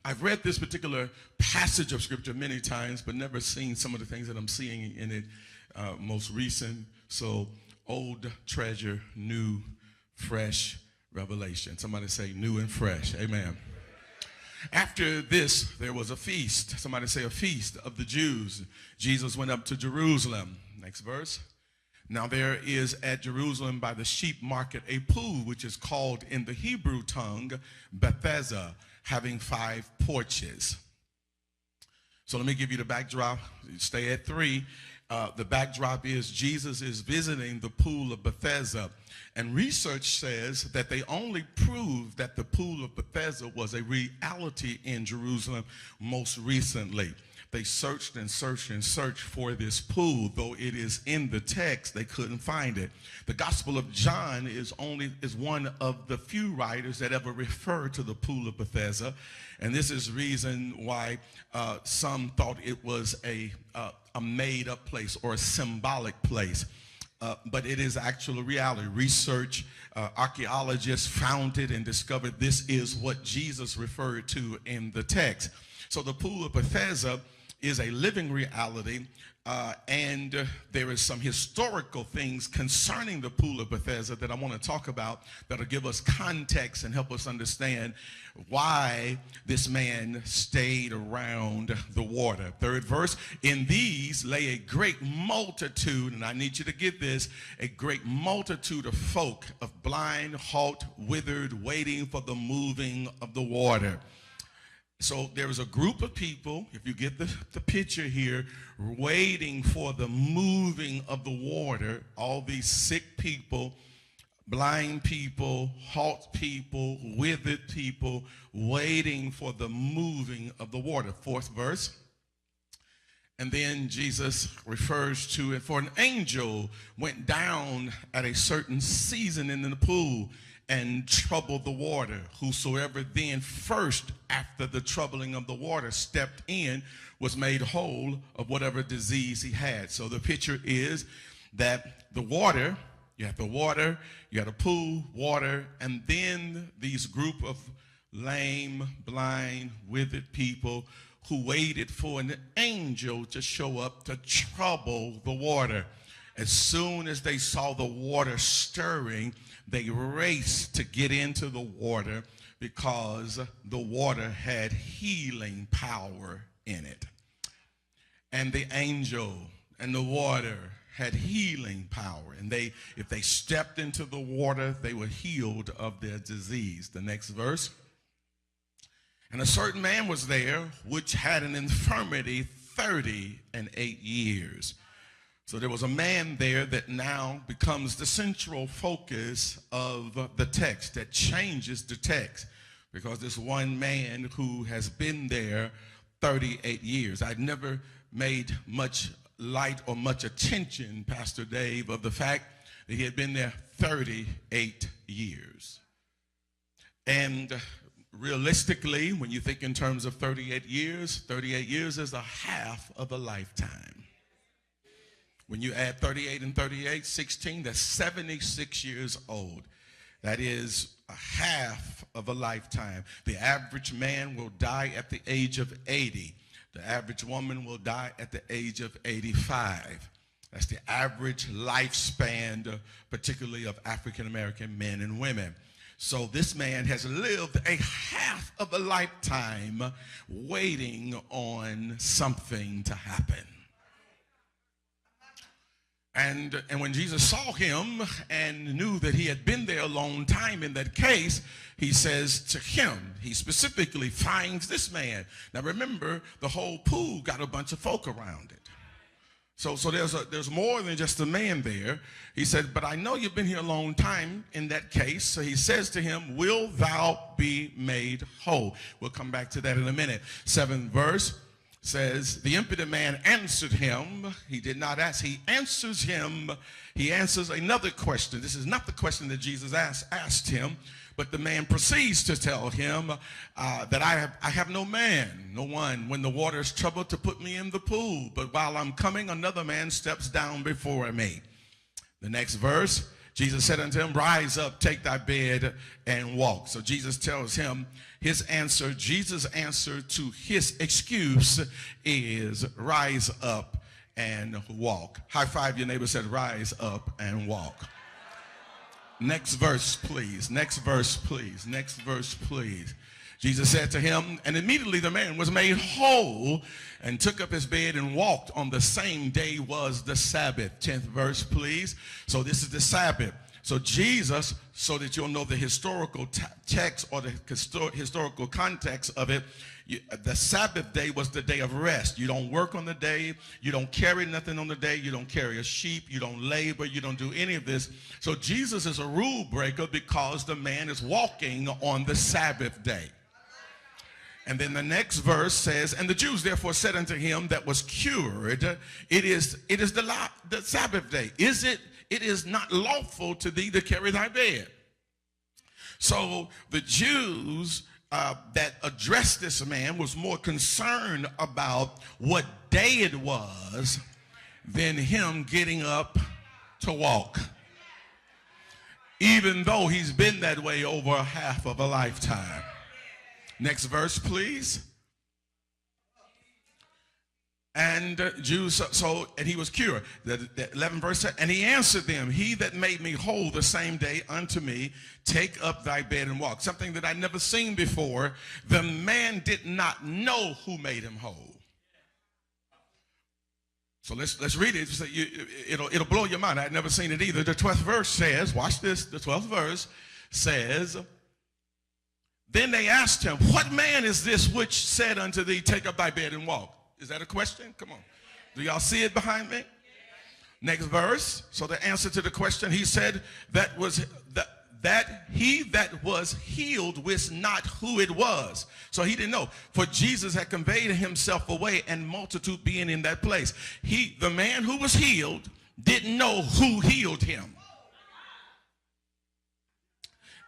I've read this particular passage of scripture many times, but never seen some of the things that I'm seeing in it most recent. So, old treasure, new, fresh revelation. Somebody say new and fresh. Amen. After this, there was a feast. Somebody say a feast of the Jews. Jesus went up to Jerusalem. Next verse. Now there is at Jerusalem by the sheep market a pool, which is called in the Hebrew tongue Bethesda, having 5 porches. So let me give you the backdrop. Stay at 3. The backdrop is Jesus is visiting the pool of Bethesda. And research says that they only proved that the pool of Bethesda was a reality in Jerusalem most recently. They searched and searched and searched for this pool. Though it is in the text, they couldn't find it. The Gospel of John is one of the few writers that ever refer to the pool of Bethesda. And this is the reason why some thought it was a made-up place or a symbolic place. But it is actual reality. Research, archaeologists found it and discovered this is what Jesus referred to in the text. So the pool of Bethesda is a living reality, and there is some historical things concerning the pool of Bethesda that I want to talk about that'll give us context and help us understand why this man stayed around the water. 3rd verse, in these lay a great multitude, and I need you to get this, a great multitude of folk, of blind, halt, withered, waiting for the moving of the water. So there was a group of people, if you get the picture here, waiting for the moving of the water. All these sick people, blind people, halt people, withered people, waiting for the moving of the water. 4th verse. And then Jesus refers to it, for an angel went down at a certain season in the pool and troubled the water. Whosoever then first, after the troubling of the water, stepped in was made whole of whatever disease he had. So the picture is that the water, you have the water, you got a pool, water, and then these group of lame, blind, withered people who waited for an angel to show up to trouble the water. As soon as they saw the water stirring, they raced to get into the water because the water had healing power in it. And the angel and the water had healing power. And if they stepped into the water, they were healed of their disease. The next verse. And a certain man was there which had an infirmity 38 years. So there was a man there that now becomes the central focus of the text, that changes the text, because this one man who has been there 38 years. I'd never made much light or much attention, Pastor Dave, of the fact that he had been there 38 years. And realistically, when you think in terms of 38 years is a half of a lifetime. When you add 38 and 38, 16, that's 76 years old. That is a half of a lifetime. The average man will die at the age of 80. The average woman will die at the age of 85. That's the average lifespan, particularly of African-American men and women. So this man has lived a half of a lifetime waiting on something to happen. And when Jesus saw him and knew that he had been there a long time in that case, he says to him, he specifically finds this man. Now remember, the whole pool got a bunch of folk around it. So there's more than just a man there. He said, but I know you've been here a long time in that case. So he says to him, will thou be made whole? We'll come back to that in a minute. 7th verse says, the impudent man answered him. He did not ask. He answers him. He answers another question. This is not the question that Jesus asked him, but the man proceeds to tell him that I have no man, no one, when the water is troubled to put me in the pool. But while I'm coming, another man steps down before me. The next verse, Jesus said unto him, rise up, take thy bed, and walk. So Jesus tells him his answer. Jesus' answer to his excuse is rise up and walk. High five your neighbor, said rise up and walk. Next verse, please. Next verse, please. Next verse, please. Jesus said to him, and immediately the man was made whole and took up his bed and walked. On the same day was the Sabbath. 10th verse, please. So this is the Sabbath. So Jesus, so that you'll know the historical text or the historical context of it, the Sabbath day was the day of rest. You don't work on the day. You don't carry nothing on the day. You don't carry a sheep. You don't labor. You don't do any of this. So Jesus is a rule breaker because the man is walking on the Sabbath day. And then the next verse says, and the Jews therefore said unto him that was cured, it is the Sabbath day. It is not lawful to thee to carry thy bed. So the Jews that addressed this man was more concerned about what day it was than him getting up to walk, even though he's been that way over half of a lifetime. Next verse, please. And Jews, and he was cured. The 11th verse said, and he answered them, he that made me whole the same day unto me, take up thy bed and walk. Something that I'd never seen before. The man did not know who made him whole. So let's read it. It'll blow your mind. I'd never seen it either. The 12th verse says, watch this, the 12th verse says, then they asked him, what man is this which said unto thee, take up thy bed and walk? Is that a question? Come on. Do y'all see it behind me? Next verse. So the answer to the question, he said that he that was healed wist not who it was. So he didn't know. For Jesus had conveyed himself away, and multitude being in that place. The man who was healed didn't know who healed him.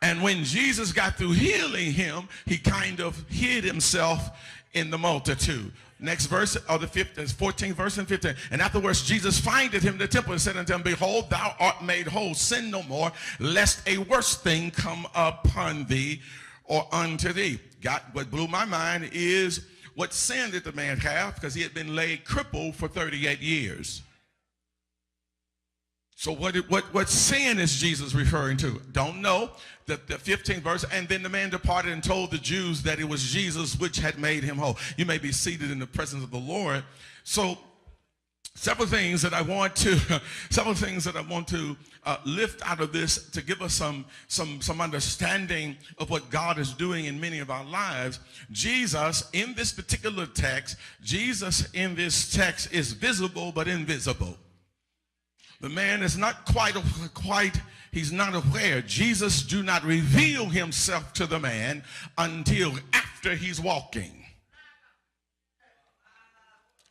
And when Jesus got through healing him, he kind of hid himself in the multitude. Next verse, or the 14th verse and 15. And afterwards Jesus findeth him in the temple and said unto him, behold, thou art made whole. Sin no more, lest a worse thing come upon thee or unto thee. What blew my mind is what sin did the man have? Because he had been laid crippled for 38 years. So what sin is Jesus referring to? Don't know. The 15th verse, and then the man departed and told the Jews that it was Jesus which had made him whole. You may be seated in the presence of the Lord. So several things that I want to lift out of this to give us some understanding of what God is doing in many of our lives. Jesus in this particular text, Jesus in this text is visible but invisible. The man is not he's not aware. Jesus do not reveal himself to the man until after he's walking.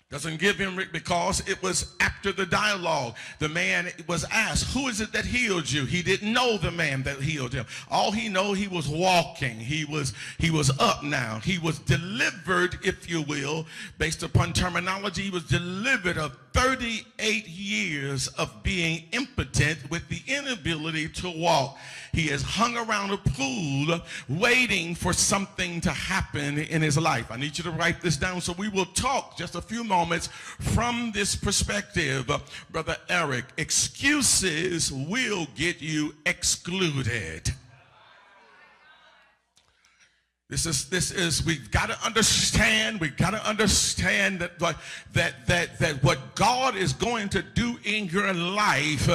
Doesn't give him, because it was after the dialogue. The man was asked, who is it that healed you? He didn't know the man that healed him. All he know, he was walking. He was up now. He was delivered, if you will, based upon terminology. He was delivered of 38 years of being impotent with the inability to walk. He has hung around a pool waiting for something to happen in his life. I need you to write this down so we will talk just a few moments from this perspective. Brother Eric, excuses will get you excluded. This is we've got to understand that what God is going to do in your life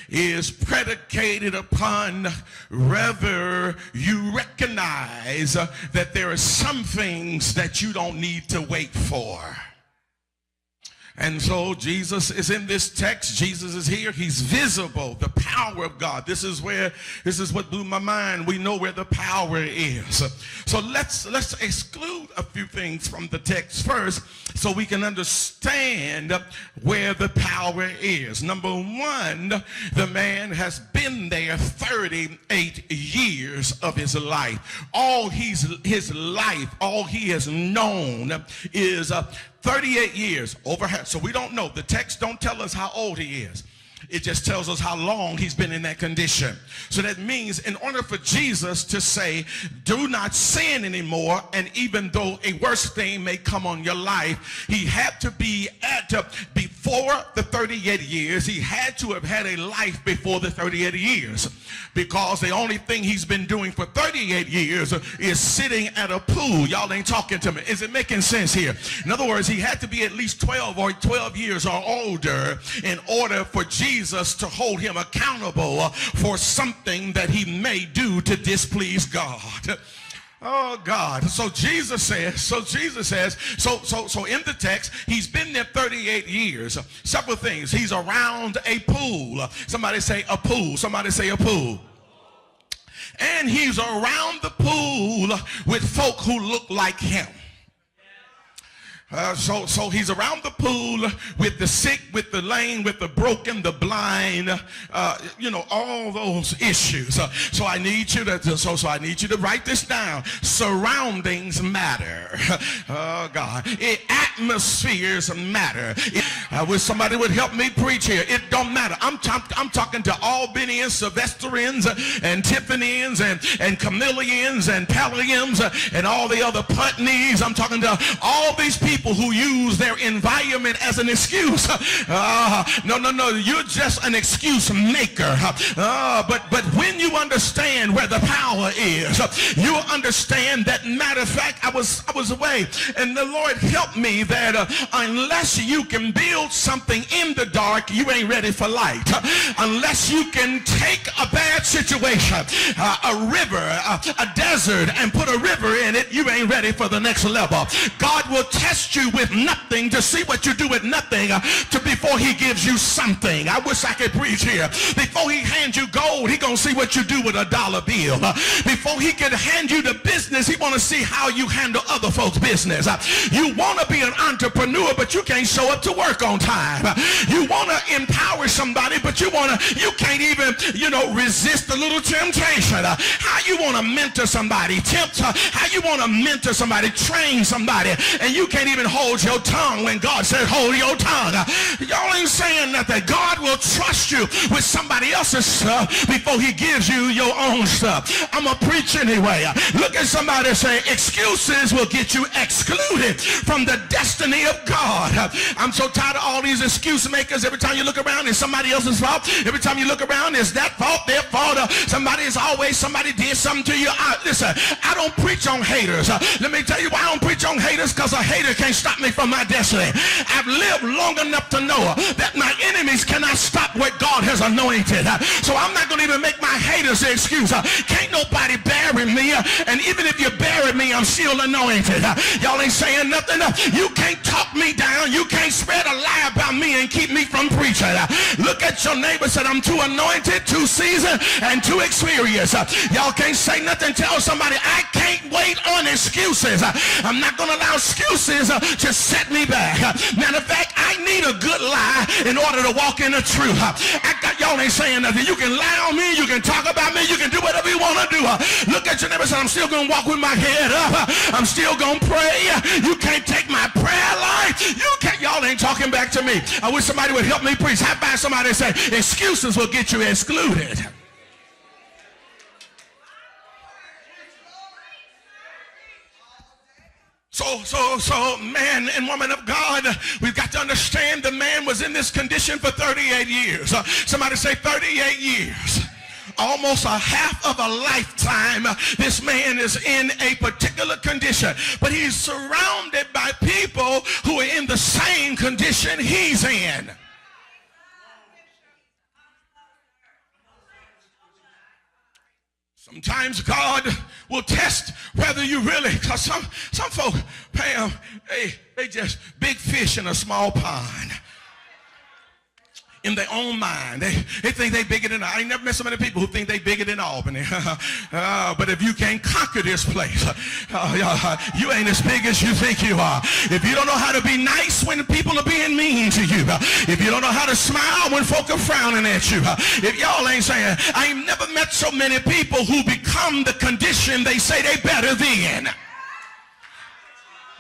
is predicated upon whether you recognize that there are some things that you don't need to wait for. And so Jesus is in this text. Jesus is here. He's visible, the power of God. This is what blew my mind. We know where the power is. So let's exclude a few things from the text first so we can understand where the power is. Number one, the man has been there 38 years of his life. All he has known is 38 years overhead. So we don't know. The text don't tell us how old he is. It just tells us how long he's been in that condition. So that means in order for Jesus to say, do not sin anymore, and even though a worse thing may come on your life, he had to be before the 38 years, he had to have had a life before the 38 years. Because the only thing he's been doing for 38 years is sitting at a pool. Y'all ain't talking to me. Is it making sense here? In other words, he had to be at least 12 years or older in order for Jesus to hold him accountable for something that he may do to displease God. Oh God. So Jesus says, so in the text, he's been there 38 years. Several things. He's around a pool. Somebody say a pool. Somebody say a pool. And he's around the pool with folk who look like him. So he's around the pool with the sick, with the lame, with the broken, the blind, all those issues. So I need you to write this down. Surroundings matter. Oh God, atmospheres matter. I wish somebody would help me preach here. It don't matter. I'm talking to Albanians, Sylvestrians, and Tiffanyans, and Camillians, and Palliums, and all the other Putneys. I'm talking to all these people who use their environment as an excuse. No, you're just an excuse maker. But when you understand where the power is, you understand that, matter of fact, I was away, and the Lord helped me that unless you can build something in the dark, you ain't ready for light. Unless you can take a bad situation, a river, a desert, and put a river in it, you ain't ready for the next level. God will test you with nothing to see what you do with nothing before he gives you something. I wish I could preach here. Before he hands you gold, he gonna see what you do with a dollar bill. Before he can hand you the business, he want to see how you handle other folks' business. You want to be an entrepreneur, but you can't show up to work on time. You want to empower somebody, but you can't even resist the little temptation. How you want to mentor somebody, how you want to mentor somebody, train somebody, and you can't even hold your tongue when God said hold your tongue. Y'all ain't saying nothing. God will trust you with somebody else's stuff before he gives you your own stuff. I'm going to preach anyway. Look at somebody and say, excuses will get you excluded from the destiny of God. I'm so tired of all these excuse makers. Every time you look around, it's somebody else's fault. Every time you look around, it's that fault, their fault. Somebody did something to you. Listen, I don't preach on haters. Let me tell you why I don't preach on haters, because a hater can't stop me from my destiny. I've lived long enough to know that my enemies cannot stop what God has anointed. So I'm not going to even make my haters the excuse. Can't nobody bury me, and even if you bury me, I'm still anointed. Y'all ain't saying nothing. You can't talk me down. You can't spread a lie about me and keep me from preaching. Look at your neighbor and say, I'm too anointed, too seasoned, and too experienced. Y'all can't say nothing. Tell somebody, I can't wait on excuses. I'm not going to allow excuses to set me back. Matter of fact, I need a good lie in order to walk in the truth. Y'all ain't saying nothing. You can lie on me, you can talk about me, you can do whatever you want to do. Look at your neighbor and say, I'm still going to walk with my head up. I'm still going to pray. You can't take my prayer life. Y'all ain't talking back to me. I wish somebody would help me preach. How about somebody say, excuses will get you excluded. So man and woman of God, we've got to understand the man was in this condition for 38 years. Somebody say 38 years. Almost a half of a lifetime, this man is in a particular condition. But he's surrounded by people who are in the same condition he's in. Sometimes God will test whether you really, because some folk, Pam, they just big fish in a small pond. In their own mind, they think they bigger than, I ain't never met so many people who think they bigger than Albany. But if you can't conquer this place, you ain't as big as you think you are. If you don't know how to be nice when people are being mean to you, if you don't know how to smile when folk are frowning at you, if y'all ain't saying, I ain't never met so many people who become the condition they say they better than.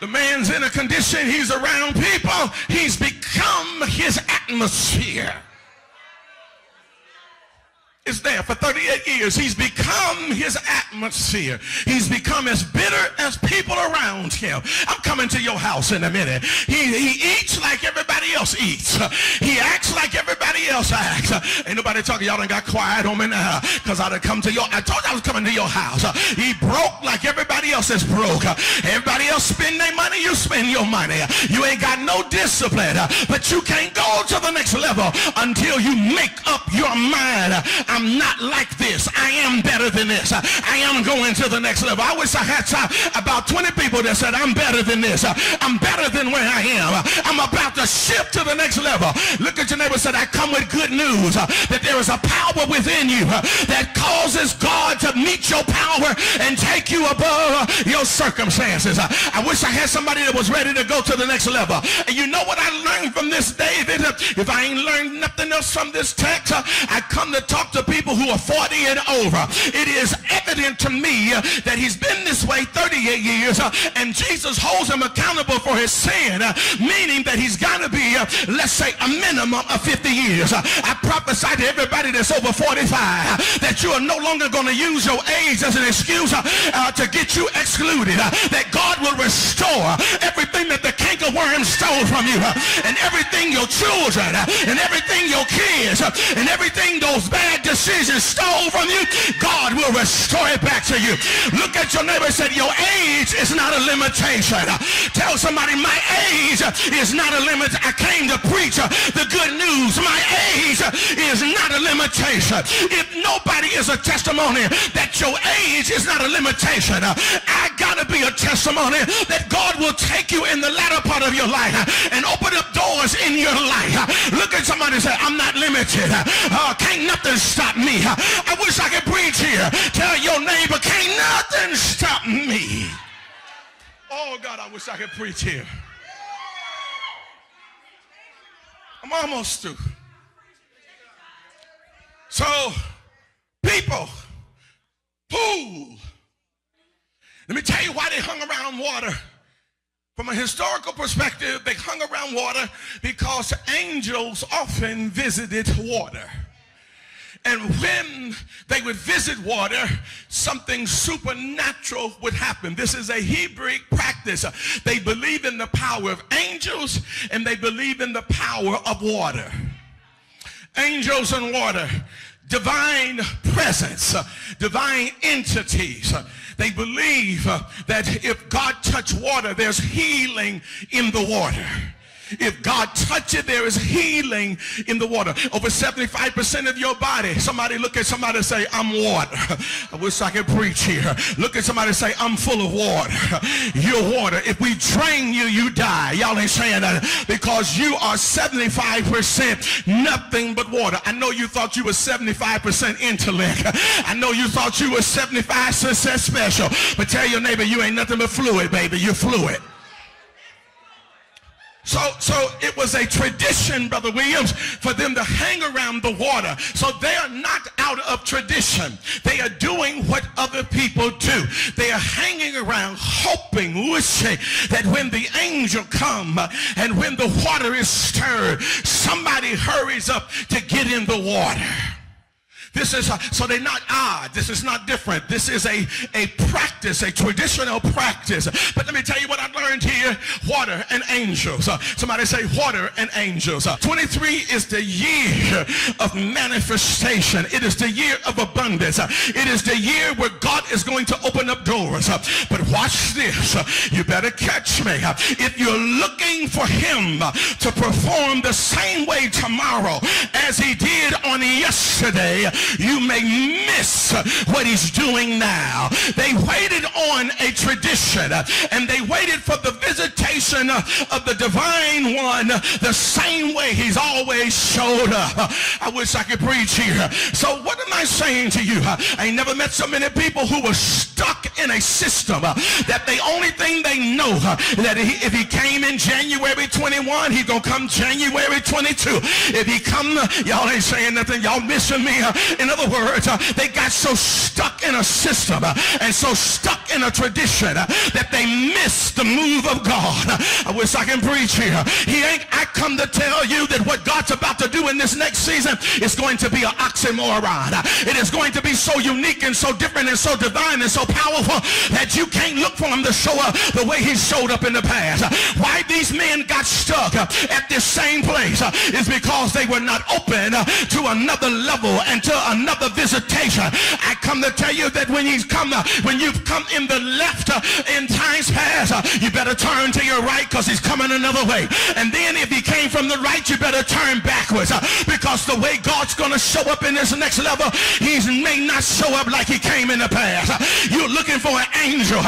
The man's in a condition, he's around people, he's become his atmosphere. Is there for 38 years. He's become his atmosphere. He's become as bitter as people around him. I'm coming to your house in a minute. He eats like everybody else eats. He acts like everybody else acts. Ain't nobody talking. Y'all done got quiet on me now, because I told you I was coming to your house. He broke like everybody else is broke. Everybody else spend their money, you spend your money. You ain't got no discipline, but you can't go to the next level until you make up your mind. I'm not like this. I am better than this. I am going to the next level. I wish I had about 20 people that said, I'm better than this. I'm better than where I am. I'm about to shift to the next level. Look at your neighbor and say, I come with good news that there is a power within you that causes God to meet your power and take you above your circumstances. I wish I had somebody that was ready to go to the next level. And you know what I learned from this, David? If I ain't learned nothing else from this text, I come to talk to people who are 40 and over. It is evident to me that he's been this way 38 years and Jesus holds him accountable for his sin, meaning that he's got to be, let's say, a minimum of 50 years. I prophesy to everybody that's over 45 that you are no longer going to use your age as an excuse to get you excluded, that God will restore everything that the cankerworm stole from you, and everything your children, and everything your kids, and everything those bad decisions stole from you, God will restore it back to you. Look at your neighbor and say, your age is not a limitation. Tell somebody, my age is not a limit. I came to preach the good news. My age is not a limitation. If nobody is a testimony that your age is not a limitation, I gotta be a testimony that God will take you in the latter part of your life and open up doors in your life. Look at somebody and say, I'm not limited. Can't nothing stop me. I wish I could preach here. Tell your neighbor, can't nothing stop me. Oh God, I wish I could preach here. I'm almost through. So, people, pool. Let me tell you why they hung around water. From a historical perspective, they hung around water because angels often visited water. And when they would visit water, something supernatural would happen. This is a Hebrew practice. They believe in the power of angels and they believe in the power of water. Angels and water, divine presence, divine entities. They believe that if God touched water, there's healing in the water. If God touches it, there is healing in the water. Over 75% of your body. Somebody look at somebody and say, I'm water. I wish I could preach here. Look at somebody and say, I'm full of water. You're water. If we drain you, you die. Y'all ain't saying that because you are 75% nothing but water. I know you thought you were 75% intellect. I know you thought you were 75% special. But tell your neighbor, you ain't nothing but fluid, baby. You're fluid. So it was a tradition, Brother Williams, for them to hang around the water. So they are not out of tradition. They are doing what other people do. They are hanging around, hoping, wishing that when the angel come and when the water is stirred, somebody hurries up to get in the water. This is so they're not odd. This is not different. This is a practice, a traditional practice. But let me tell you what I learned here. Water and angels. Somebody say water and angels. 23 is the year of manifestation. It is the year of abundance. It is the year where God is going to open up doors. But watch this. You better catch me. If you're looking for him to perform the same way tomorrow as he did on yesterday, you may miss what he's doing now. They waited on a tradition, and they waited for the visitation of the divine one the same way he's always showed up. I wish I could preach here. So what am I saying to you? I ain't never met so many people who were stuck in a system that the only thing they know that if he came in January 21, he's gonna come January 22. If he come, y'all ain't saying nothing, y'all missing me. In other words, they got so stuck in a system and so stuck in a tradition that they missed the move of God. I wish I can preach here. I come to tell you that what God's about to do in this next season is going to be an oxymoron. It is going to be so unique and so different and so divine and so powerful that you can't look for him to show up the way he showed up in the past. Why these men got stuck at this same place is because they were not open to another level and to another visitation. I come to tell you that when you've come in the left in times past, you better turn to your right because he's coming another way. And then if he came from the right, you better turn backwards because the way God's going to show up in this next level, he may not show up like he came in the past. You're looking for an angel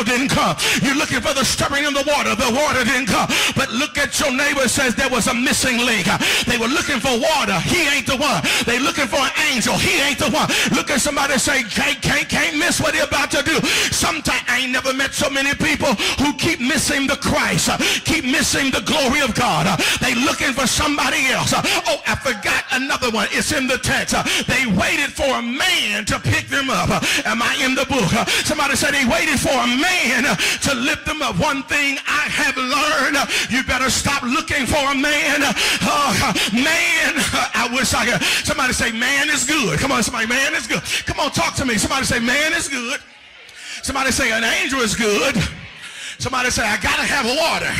didn't come. You're looking for the stirring of the water didn't come. But look at your neighbor, says there was a missing link. They were looking for water, he ain't the one. They looking for an angel, he ain't the one. Look at somebody and say, can't miss what he about to do. Sometimes I ain't never met so many people who keep missing the Christ, keep missing the glory of God. They looking for somebody else. Oh, I forgot another one. It's in the text. They waited for a man to pick them up. Am I in the book? Somebody said he waited for a man to lift them up. One thing I have learned, you better stop looking for a man. Man, I wish I could. Somebody say, man is good. Come on, somebody, man is good. Come on, talk to me. Somebody say, man is good. Somebody say, an angel is good. Somebody say, I gotta have water.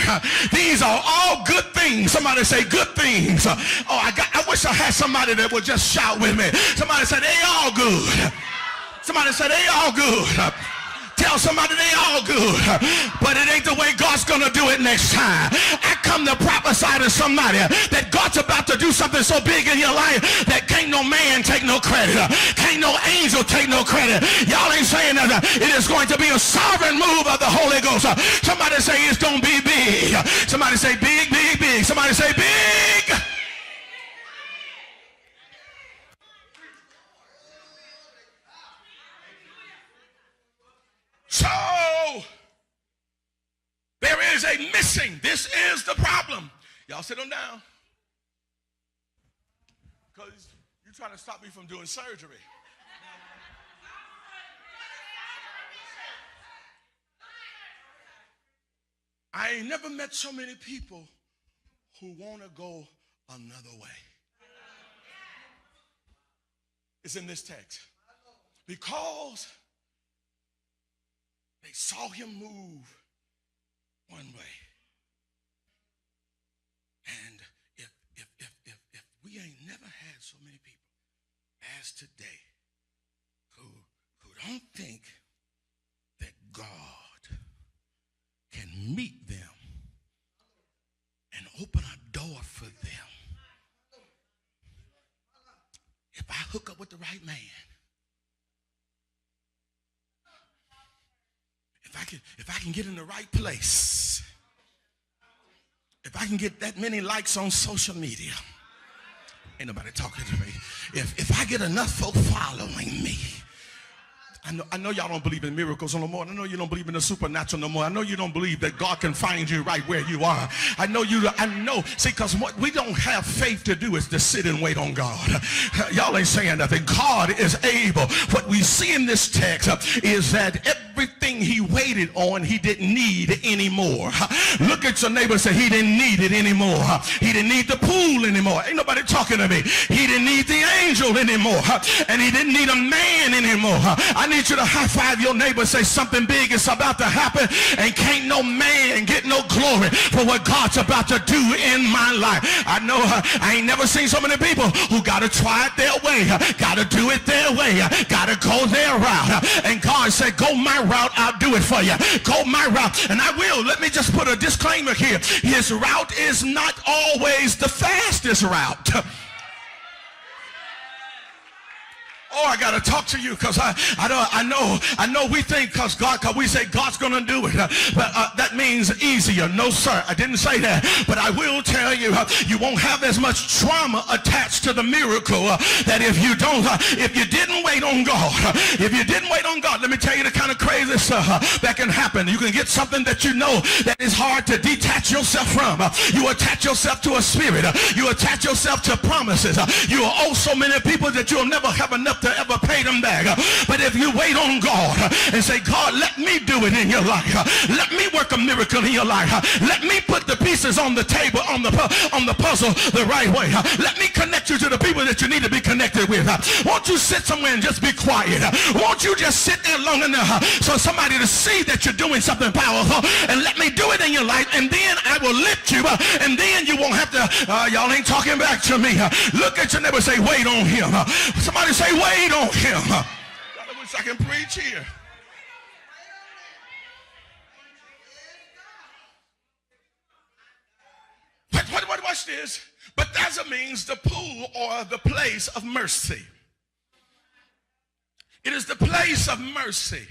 These are all good things. Somebody say, good things. I wish I had somebody that would just shout with me. Somebody say, they all good. Somebody say, they all good. Tell somebody they all good, but it ain't the way God's gonna do it next time. I come to prophesy to somebody that God's about to do something so big in your life that can't no man take no credit, can't no angel take no credit. Y'all ain't saying that. It is going to be a sovereign move of the Holy Ghost. Somebody say it's gonna be big. Somebody say big, big, big. Somebody say big. So, there is a missing. This is the problem. Y'all sit them down. Because you're trying to stop me from doing surgery. I ain't never met so many people who want to go another way. It's in this text. Because they saw him move one way. And if we ain't never had so many people as today who don't think that God can meet them and open a door for them. If I hook up with the right man, if I can get in the right place, if I can get that many likes on social media, ain't nobody talking to me. If I get enough folk following me, I know y'all don't believe in miracles no more. I know you don't believe in the supernatural no more. I know you don't believe that God can find you right where you are. I know. See, because what we don't have faith to do is to sit and wait on God. Y'all ain't saying nothing. God is able. What we see in this text is that everything he waited on, he didn't need anymore. Look at your neighbor and say, he didn't need it anymore. He didn't need the pool anymore. Ain't nobody talking to me. He didn't need the angel anymore. And he didn't need a man anymore. I need you to high five your neighbor and say, something big is about to happen, and can't no man get no glory for what God's about to do in my life. I know I ain't never seen so many people who got to try it their way, got to do it their way, got to go their route. And God said, go my route, I'll do it for you. Go my route. And I will. Let me just put a disclaimer here. His route is not always the fastest route. Oh, I got to talk to you because I know we think because we say God's going to do it. But that means easier. No, sir, I didn't say that. But I will tell you, you won't have as much trauma attached to the miracle that if you didn't wait on God. If you didn't wait on God, let me tell you the kind of crazy stuff that can happen. You can get something that you know that is hard to detach yourself from. You attach yourself to a spirit. You attach yourself to promises. You owe so many people that you'll never have enough to ever pay them back. But if you wait on God and say, God, let me do it in your life. Let me work a miracle in your life. Let me put the pieces on the table, on the puzzle the right way. Let me connect you to the people that you need to be connected with. Won't you sit somewhere and just be quiet? Won't you just sit there long enough so somebody to see that you're doing something powerful, and let me do it in your life, and then I will lift you, and then you won't have to, y'all ain't talking back to me. Look at your neighbor, say, wait on him. Somebody say, wait on him. I wish I can preach here. Watch this. Bethesda means the pool or the place of mercy. It is the place of mercy.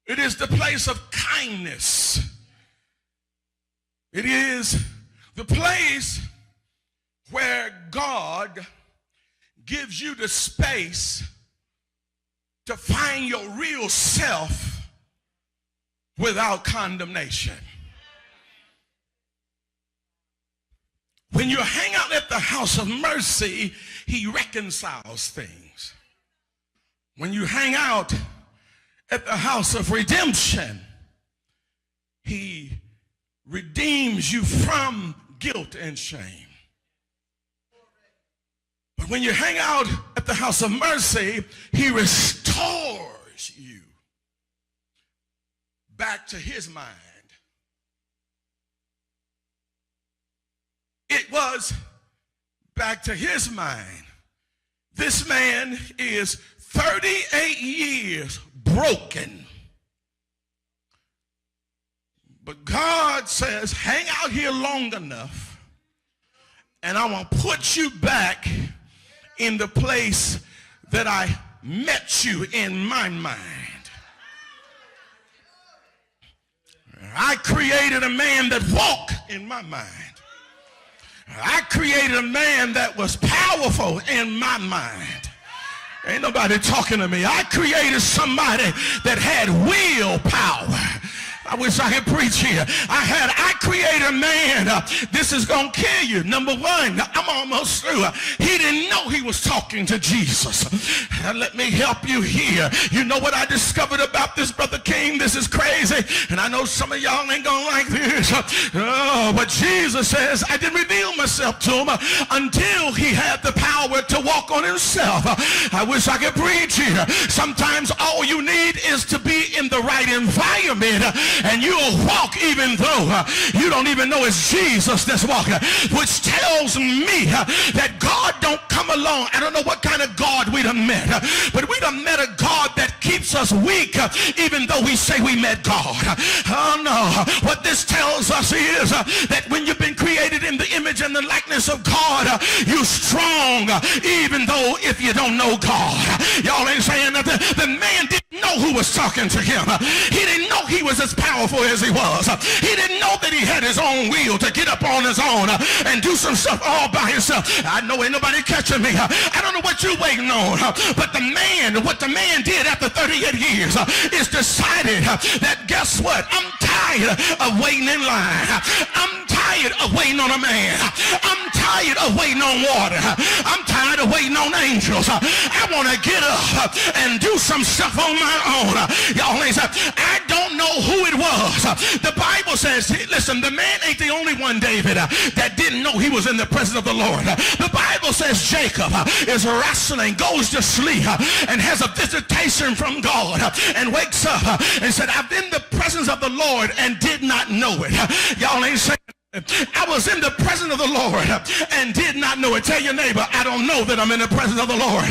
It is the place of kindness. It is the place where God gives you the space to find your real self without condemnation. When you hang out at the house of mercy, he reconciles things. When you hang out at the house of redemption, he redeems you from guilt and shame. But when you hang out at the house of mercy, he restores you back to his mind. It was back to his mind. This man is 38 years broken. But God says, hang out here long enough, and I want to put you back in the place that I met you in my mind. I created a man that walked in my mind. I created a man that was powerful in my mind. Ain't nobody talking to me. I created somebody that had willpower. I wish I could preach here. I created a man. This is going to kill you. Number one, I'm almost through. He didn't know he was talking to Jesus. Let me help you here. You know what I discovered about this, Brother King? This is crazy. And I know some of y'all ain't going to like this. Oh, but Jesus says, I didn't reveal myself to him until he had the power to walk on himself. I wish I could preach here. Sometimes all you need is to be in the right environment, and you'll walk even though you don't even know it's Jesus that's walking, which tells me that God don't come along. I don't know what kind of God we done met, but we done met a God that keeps us weak even though we say we met God. Oh no, what this tells us is that when you've been created in the image and the likeness of God, you're strong even though if you don't know God. Y'all ain't saying nothing. The man didn't know who was talking to him. He didn't know he was as powerful as he was. He didn't know that he had his own will to get up on his own and do some stuff all by himself. I know ain't nobody catching me. I don't know what you're waiting on, but what the man did after 38 years is decided that guess what? I'm tired of waiting in line. I'm tired of waiting on a man. I'm tired of waiting on water. I'm tired of waiting on angels. I want to get up and do some stuff on my own. Y'all ain't saying, I don't know who it was. The Bible says, listen, the man ain't the only one, David, that didn't know he was in the presence of the Lord. The Bible says Jacob is wrestling, goes to sleep, and has a visitation from God, and wakes up and said, I've been in the presence of the Lord and did not know it. Y'all ain't saying, I was in the presence of the Lord and did not know it. Tell your neighbor, I don't know that I'm in the presence of the Lord.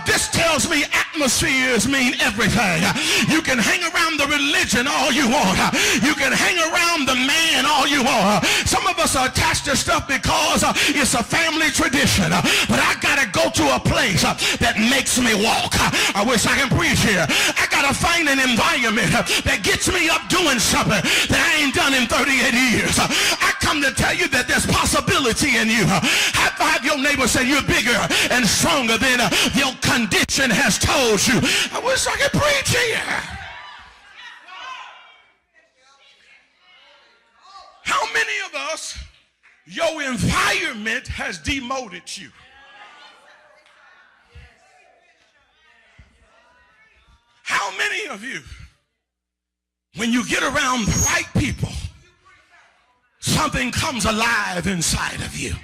This tells me atmospheres mean everything. You can hang around the religion all you want. You can hang around the man all you want. Some of us are attached to stuff because it's a family tradition. But I got to go go to a place that makes me walk. I wish I can preach here. I got to find an environment that gets me up doing something that I ain't done in 38 years. I come to tell you that there's possibility in you. High five your neighbor, say you're bigger and stronger than your condition has told you. I wish I could preach here. How many of us, your environment has demoted you? How many of you, when you get around the right people, something comes alive inside of you?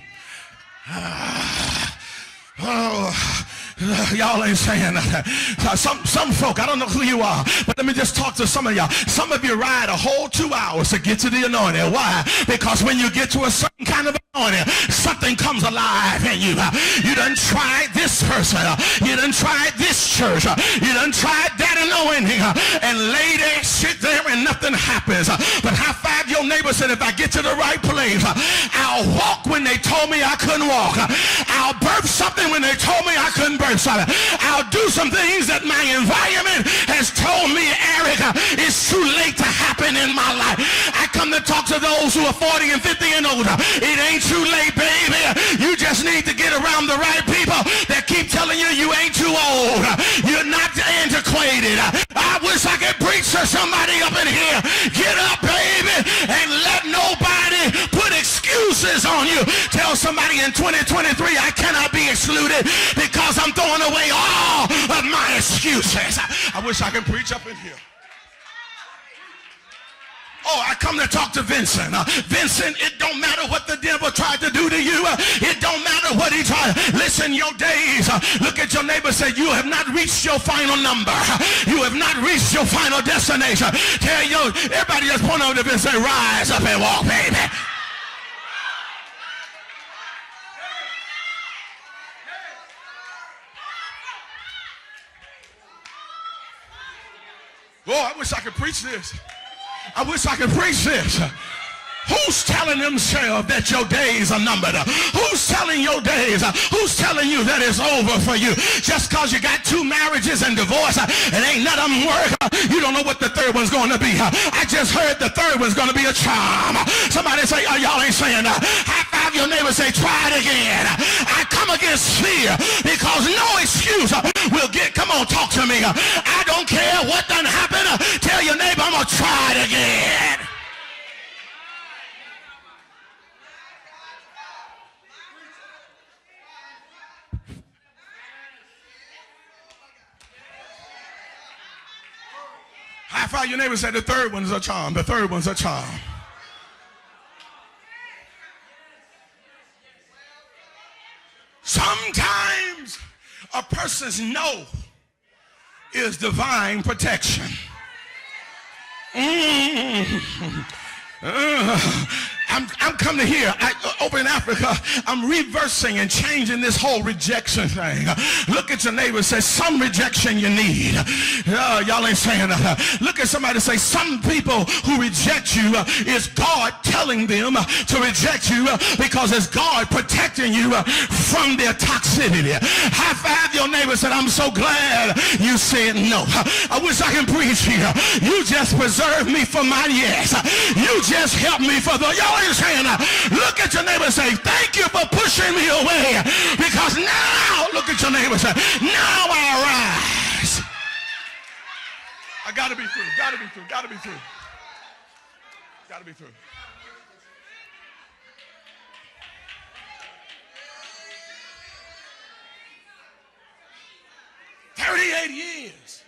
Y'all ain't saying nothing. Some folk, I don't know who you are, but let me just talk to some of y'all. Some of you ride a whole 2 hours to get to the anointing. Why? Because when you get to a certain kind of anointing, something comes alive in you. You done tried this person. You done tried this church. You done tried that anointing. And lady, sit there and nothing happens. But high five your neighbor, said, if I get to the right place, I'll walk when they told me I couldn't walk. I'll birth something when they told me I couldn't birth something. I'll do some things that my environment has told me, Eric, it's too late to happen in my life. I come to talk to those who are 40 and 50 and older. It ain't too late, baby. You just need to get around the right people that keep telling you you ain't too old. You're not antiquated. I wish I could preach to somebody up in here. Get up, baby, and let nobody put excuses on you. Tell somebody in 2023, I cannot be excluded because I'm throwing away all of my excuses. I wish I could preach up in here. Oh, I come to talk to Vincent. Vincent, it don't matter what the devil tried to do to you. It don't matter what he tried. Listen, your days. Look at your neighbor, say, you have not reached your final number. You have not reached your final destination. Tell you, everybody just point over to Vincent, say, rise up and walk, baby. Oh, I wish I could preach this. I wish I could preach this. Who's telling themselves that your days are numbered? Who's telling your days? Who's telling you that it's over for you? Just because you got 2 marriages and divorce, and ain't none of them work, you don't know what the third one's going to be. I just heard the third one's going to be a charm. Somebody say, oh, y'all ain't saying that. High five your neighbor, say, try it again. I come against fear because no excuse will get, come on, talk to me. I don't care what done happened. Tell your neighbor, I'm going to try it again. High five your neighbor, say the third one's a charm. The third one's a charm. Sometimes a person's no is divine protection. I'm coming here. Over in Africa, I'm reversing and changing this whole rejection thing. Look at your neighbor and say, some rejection you need. Y'all ain't saying that. Look at somebody and say, some people who reject you is God telling them to reject you because it's God protecting you from their toxicity. High five your neighbor and say, I'm so glad you said no. I wish I can preach here. You just preserved me for my yes. You just helped me for the, y'all ain't saying that. Look at your neighbor and say, thank you for pushing me away because now, look at your neighbor and say, now I rise. I gotta be through, gotta be through, gotta be through. Gotta be through. "38 years.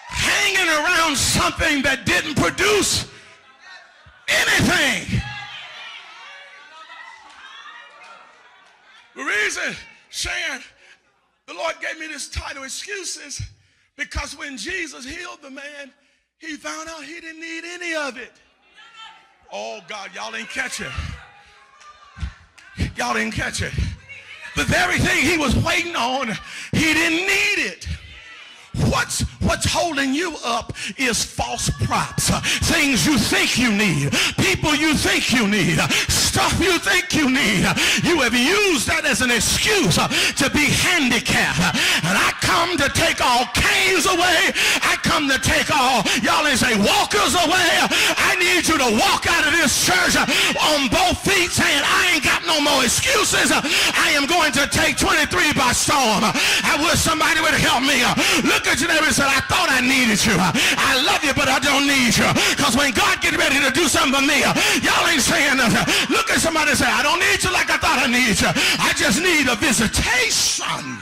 Hanging around something that didn't produce anything." The reason, Shan, the Lord gave me this title, Excuses, because when Jesus healed the man, he found out he didn't need any of it. Oh, God, y'all ain't catch it. Y'all didn't catch it. The very thing he was waiting on, he didn't need it. What's holding you up is false props, things you think you need, people you think you need, stuff you think you need. You have used that as an excuse to be handicapped. And I come to take all canes away. I come to take all, y'all ain't say walkers away. I need you to walk out of this church on both feet saying, I ain't got no more excuses. I am going to take 23 by storm. I wish somebody would help me. Look at your neighbor and say, I thought I needed you. I love you, but I don't need you. Because when God get ready to do something for me, y'all ain't saying nothing. Look at somebody and say, I don't need you like I thought I needed you. I just need a visitation.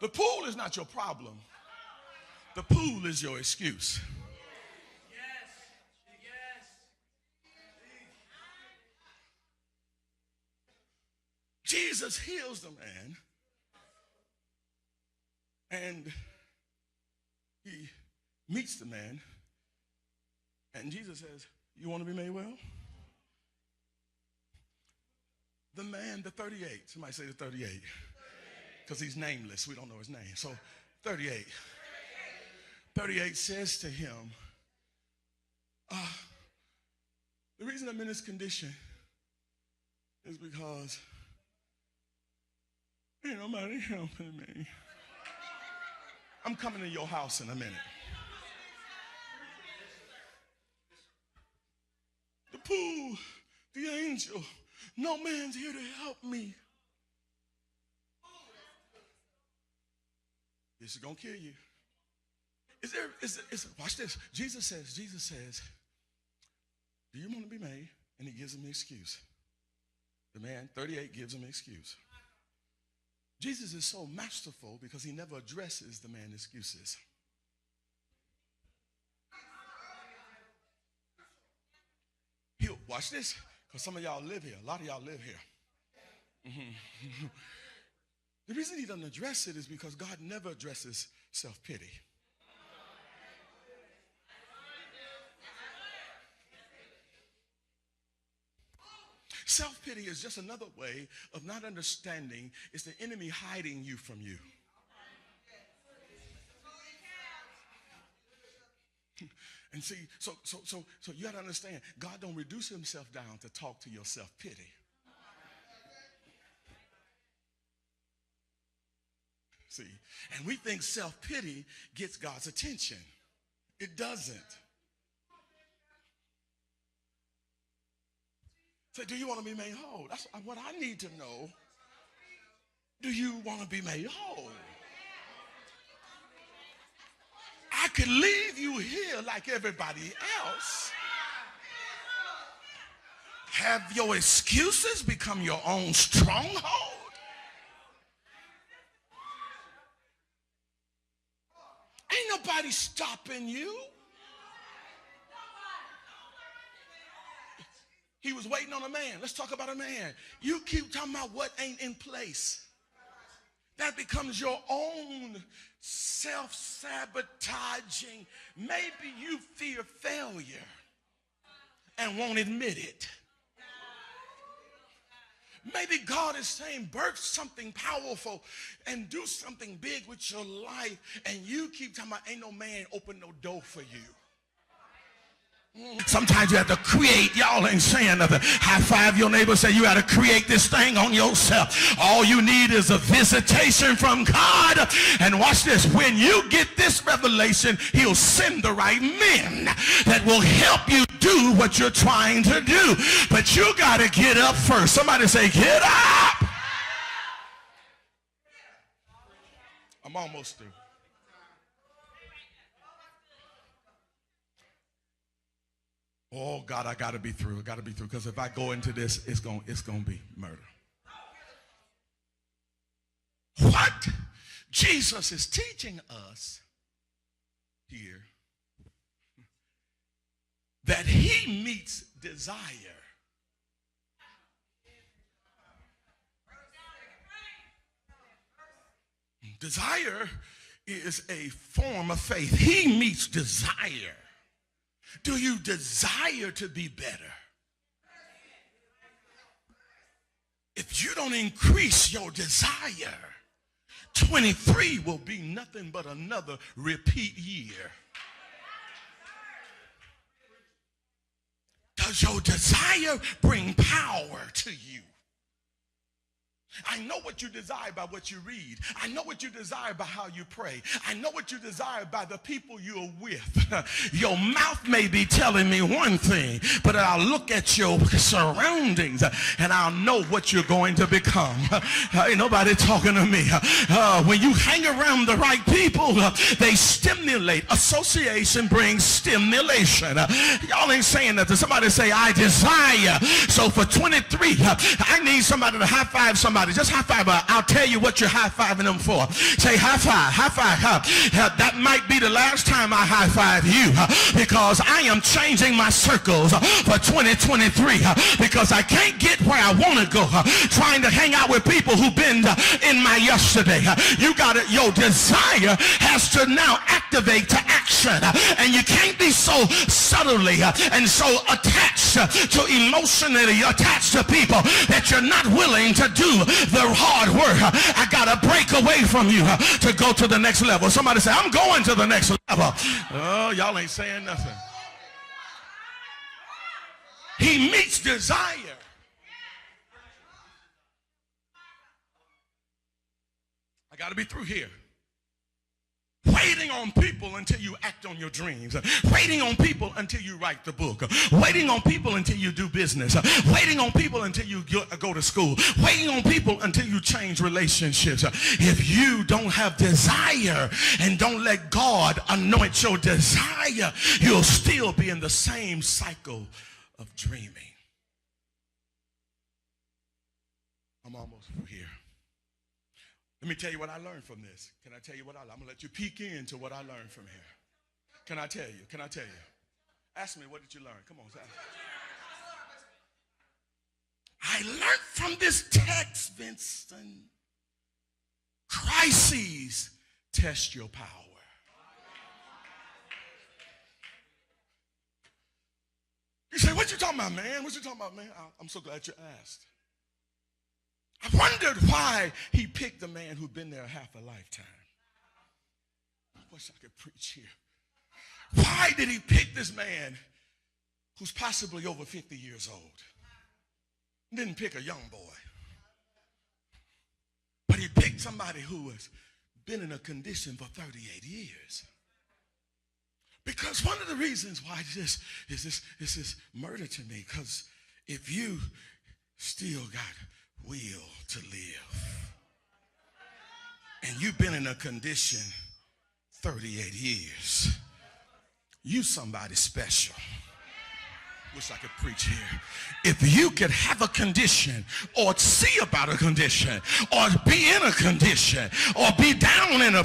The pool is not your problem. The pool is your excuse. Jesus heals the man, and he meets the man, and Jesus says, you want to be made well? The man, the 38, somebody say the 38, because he's nameless, we don't know his name. So 38 says to him, the reason I'm in this condition is because ain't nobody helping me. I'm coming to your house in a minute. The pool, the angel, no man's here to help me. This is going to kill you. Watch this. Jesus says, do you want to be made? And he gives him an excuse. The man, 38, gives him an excuse. Jesus is so masterful because he never addresses the man's excuses. Watch this, because some of y'all live here. A lot of y'all live here. Mm-hmm. The reason he doesn't address it is because God never addresses self-pity. Self-pity is just another way of not understanding it's the enemy hiding you from you. And see, so you got to understand, God don't reduce himself down to talk to your self-pity. See, and we think self-pity gets God's attention. It doesn't. Say, do you want to be made whole? That's what I need to know. Do you want to be made whole? I could leave you here like everybody else. Have your excuses become your own stronghold? Ain't nobody stopping you. He was waiting on a man. Let's talk about a man. You keep talking about what ain't in place. That becomes your own self-sabotaging. Maybe you fear failure and won't admit it. Maybe God is saying, birth something powerful and do something big with your life. And you keep talking about, ain't no man open no door for you. Sometimes you have to create. Y'all ain't saying nothing. High five your neighbor, say you got to create this thing on yourself. All you need is a visitation from God. And watch this. When you get this revelation, he'll send the right men that will help you do what you're trying to do. But you got to get up first. Somebody say, get up. I'm almost through. Oh, God, I got to be through. I got to be through. Because if I go into this, it's going to be murder. What Jesus is teaching us here, that he meets desire. Desire is a form of faith. He meets desire. Do you desire to be better? If you don't increase your desire, 23 will be nothing but another repeat year. Does your desire bring power to you? I know what you desire by what you read. I know what you desire by how you pray. I know what you desire by the people you're with. Your mouth may be telling me one thing, but I'll look at your surroundings and I'll know what you're going to become. Ain't nobody talking to me. When you hang around the right people, they stimulate. Association brings stimulation. Y'all ain't saying that. Somebody say, I desire. So for 23, I need somebody to high five somebody. Just high five. I'll tell you what you're high fiving them for. Say high five, high five. That might be the last time I high five you, because I am changing my circles for 2023, because I can't get where I want to go trying to hang out with people who've been in my yesterday. You got it. Your desire has to now activate to action, and you can't be so subtly and so attached to emotionally attached to people that you're not willing to do the hard work. I gotta break away from you to go to the next level. Somebody say, I'm going to the next level. Oh, y'all ain't saying nothing. He meets desire. I gotta be through here. Waiting on people until you act on your dreams. Waiting on people until you write the book. Waiting on people until you do business. Waiting on people until you go to school. Waiting on people until you change relationships. If you don't have desire and don't let God anoint your desire, you'll still be in the same cycle of dreaming. I'm almost here. Let me tell you what I learned from this. Can I tell you what I learned? I'm going to let you peek into what I learned from here. Can I tell you? Can I tell you? Ask me, what did you learn? Come on. I learned from this text, Vincent. Crises test your power. You say, what you talking about, man? What you talking about, man? I'm so glad you asked. I wondered why he picked a man who'd been there half a lifetime. I wish I could preach here. Why did he pick this man who's possibly over 50 years old? He didn't pick a young boy. But he picked somebody who has been in a condition for 38 years. Because one of the reasons why this is murder to me, because if you still got will to live and you've been in a condition 38 years, you somebody special. Wish I could preach here. If you could have a condition or see about a condition or be in a condition or be down in a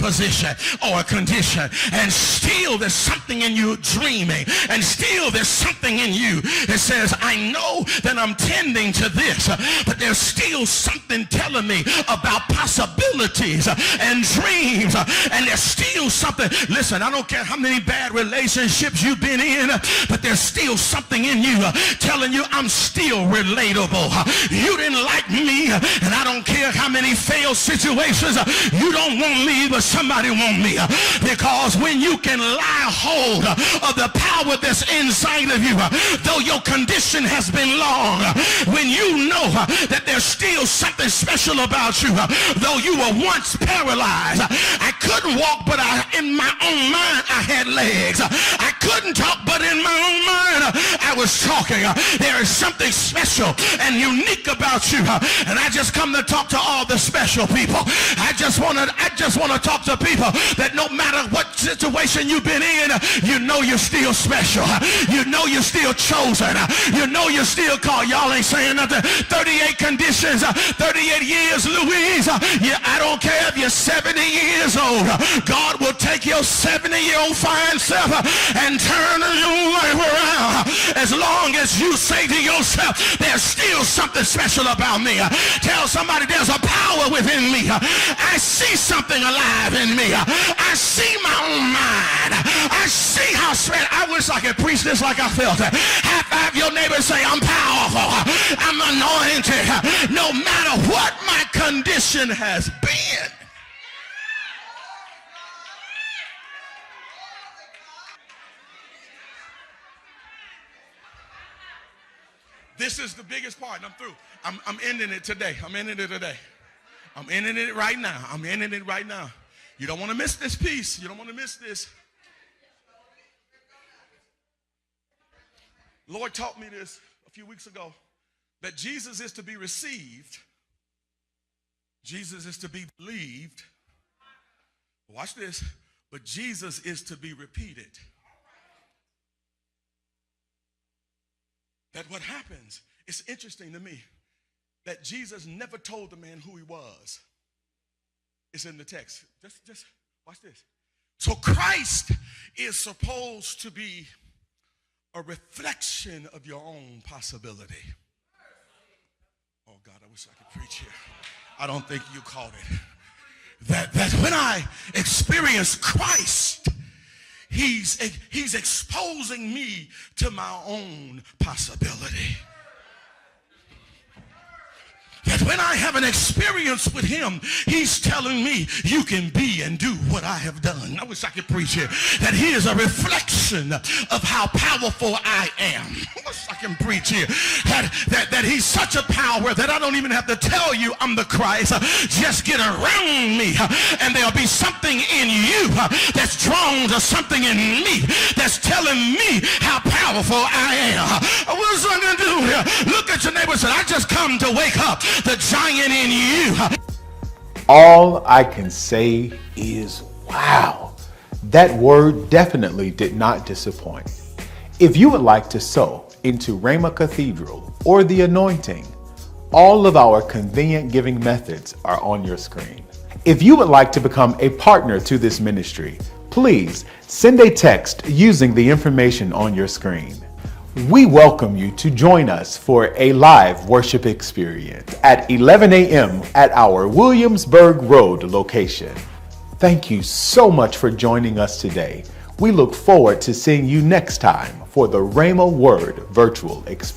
position or a condition, and still there's something in you dreaming, and still there's something in you that says, I know that I'm tending to this, but there's still something telling me about possibilities and dreams, and there's still something. Listen, I don't care how many bad relationships you've been in, but there's still something in you telling you I'm still relatable. You didn't like me, and I don't care how many failed situations. You don't want me, but somebody want me. Because when you can lie hold of the power that's inside of you, though your condition has been long, when you know that there's still something special about you, though you were once paralyzed. I couldn't walk, but in my own mind I had legs. I couldn't talk, but in my own mind I was talking. There is something special and unique about you, and I just come to talk to all the special people. I just want to talk to people that no matter what situation you've been in, you know you're still special. You know you're still chosen. You know you're still called. Y'all ain't saying nothing. 38 conditions, 38 years, Louise. Yeah, I don't care if you're 70 years old. old, God will take your 70-year-old fine self and turn your life around. As long as you say to yourself, there's still something special about me. Tell somebody there's a power within me. I see something alive in me. I see my own mind. I see how spread. I wish I could preach this like I felt it. High five your neighbor and say, I'm powerful. I'm anointed. No matter what my condition has been. This is the biggest part. I'm through. I'm ending it today. I'm ending it today. I'm ending it right now. I'm ending it right now. You don't want to miss this piece. You don't want to miss this. Lord taught me this a few weeks ago, that Jesus is to be received. Jesus is to be believed. Watch this. But Jesus is to be repeated. That what happens, it's interesting to me that Jesus never told the man who he was. It's in the text. Just watch this. So Christ is supposed to be a reflection of your own possibility. Oh God, I wish I could preach here. I don't think you caught it. That when I experience Christ, He's exposing me to my own possibility. That when I have an experience with him, he's telling me you can be and do what I have done. I wish I could preach here. That he is a reflection of how powerful I am. I wish I can preach here. That he's such a power that I don't even have to tell you I'm the Christ. Just get around me and there'll be something in you that's drawn to something in me that's telling me how powerful I am. What's I gonna do here? Look at your neighbor and say, I just come to wake up the giant in you. All I can say is, wow, that word definitely did not disappoint. If you would like to sow into Rhema Cathedral or the anointing, all of our convenient giving methods are on your screen. If you would like to become a partner to this ministry, please send a text using the information on your screen. We welcome you to join us for a live worship experience at 11 a.m. at our Williamsburg Road location. Thank you so much for joining us today. We look forward to seeing you next time for the Rhema Word virtual experience.